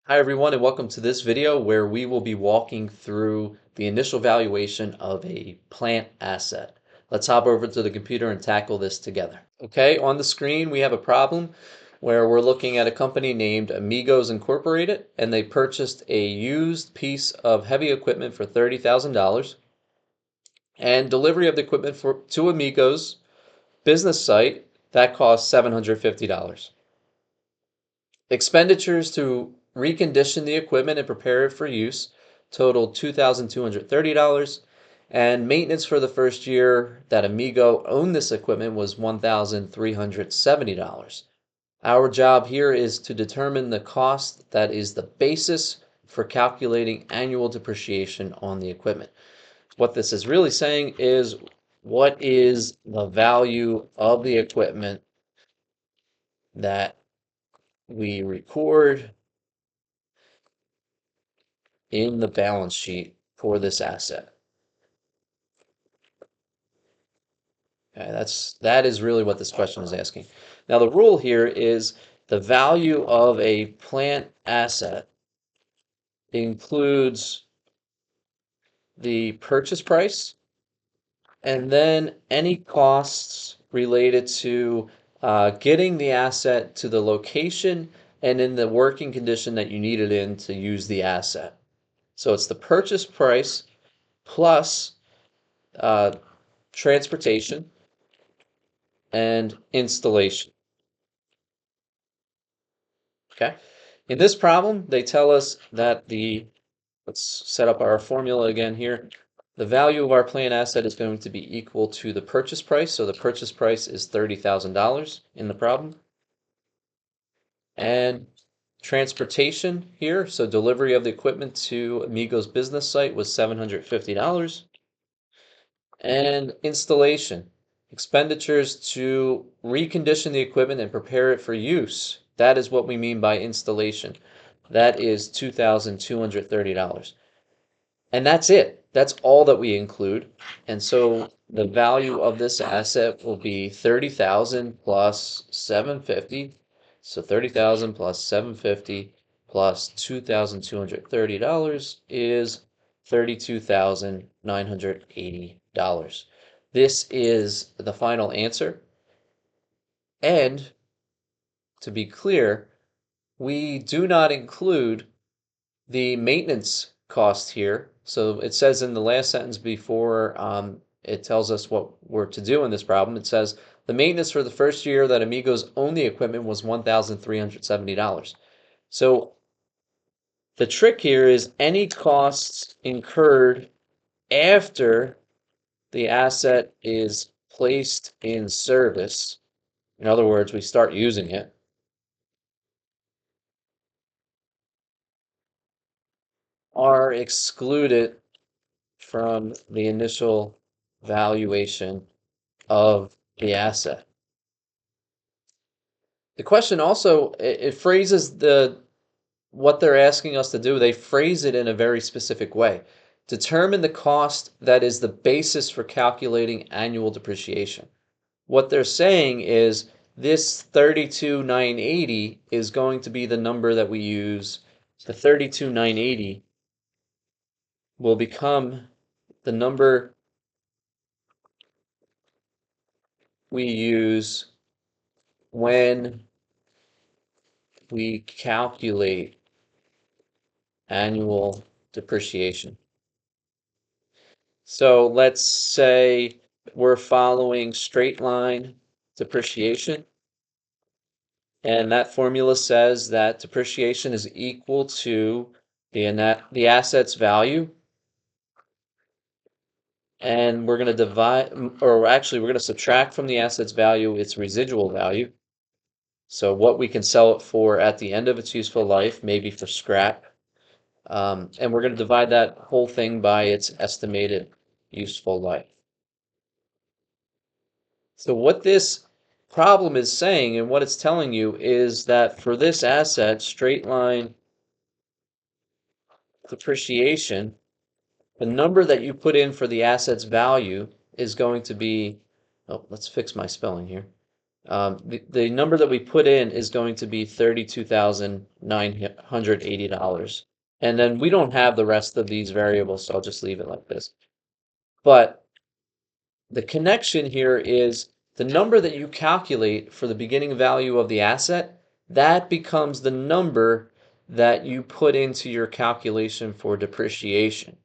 Hi everyone and welcome to this video where we will be walking through the initial valuation of a plant asset. Let's hop over to the computer and tackle this together. Okay, on the screen we have a problem where we're looking at a company named Amigos Incorporated, and they purchased a used piece of heavy equipment for $30,000, and delivery of the equipment to Amigos business site that cost $750. Expenditures to recondition the equipment and prepare it for use totaled $2,230, and maintenance for the first year that Amigo owned this equipment was $1,370. Our job here is to determine the cost that is the basis for calculating annual depreciation on the equipment. What this is really saying is, what is the value of the equipment that we record in the balance sheet for this asset? Okay, that is really what this question is asking. Now the rule here is the value of a plant asset includes the purchase price and then any costs related to getting the asset to the location and in the working condition that you need it in to use the asset. So it's the purchase price plus uh, transportation and installation. Okay. In this problem, they tell us that let's set up our formula again here. The value of our plant asset is going to be equal to the purchase price. So the purchase price is $30,000 in the problem. And transportation here, so delivery of the equipment to Amigo's business site was $750. And installation, expenditures to recondition the equipment and prepare it for use. That is what we mean by installation. That is $2,230. And that's it. That's all that we include. And so the value of this asset will be 30,000 plus 750. So 30,000 plus 750 plus $2,230 is $32,980. This is the final answer. And to be clear, we do not include the maintenance cost here. So it says in the last sentence before it tells us what we're to do in this problem, it says the maintenance for the first year that Amigos owned the equipment was $1,370. So the trick here is any costs incurred after the asset is placed in service. In other words, we start using it, are excluded from the initial valuation of the asset. The question also, it phrases what they're asking us to do. They phrase it in a very specific way. Determine the cost that is the basis for calculating annual depreciation. What they're saying is this 32,980 is going to be the number that we use. The 32,980 will become the number we use when we calculate annual depreciation. So let's say we're following straight line depreciation, and that formula says that depreciation is equal to the asset's value, and we're going to divide, or actually we're going to subtract from the asset's value its residual value. So what we can sell it for at the end of its useful life, maybe for scrap. And we're going to divide that whole thing by its estimated useful life. So what this problem is saying and what it's telling you is that for this asset, straight line depreciation, the number that you put in for the asset's value is going to be, oh, let's fix my spelling here. The number that we put in is going to be $32,980. And then we don't have the rest of these variables, so I'll just leave it like this. But the connection here is the number that you calculate for the beginning value of the asset, that becomes the number that you put into your calculation for depreciation,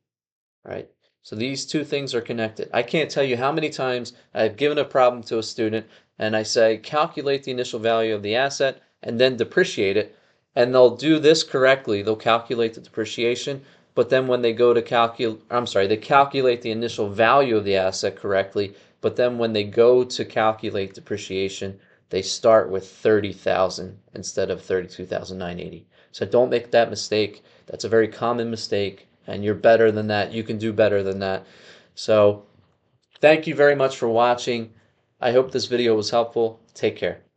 right? So these two things are connected. I can't tell you how many times I've given a problem to a student and I say, calculate the initial value of the asset and then depreciate it. And they'll do this correctly. They'll calculate the depreciation, but then when they go to they calculate the initial value of the asset correctly, but then when they go to calculate depreciation, they start with 30,000 instead of 32,980. So don't make that mistake. That's a very common mistake, and you're better than that. You can do better than that. So thank you very much for watching. I hope this video was helpful. Take care.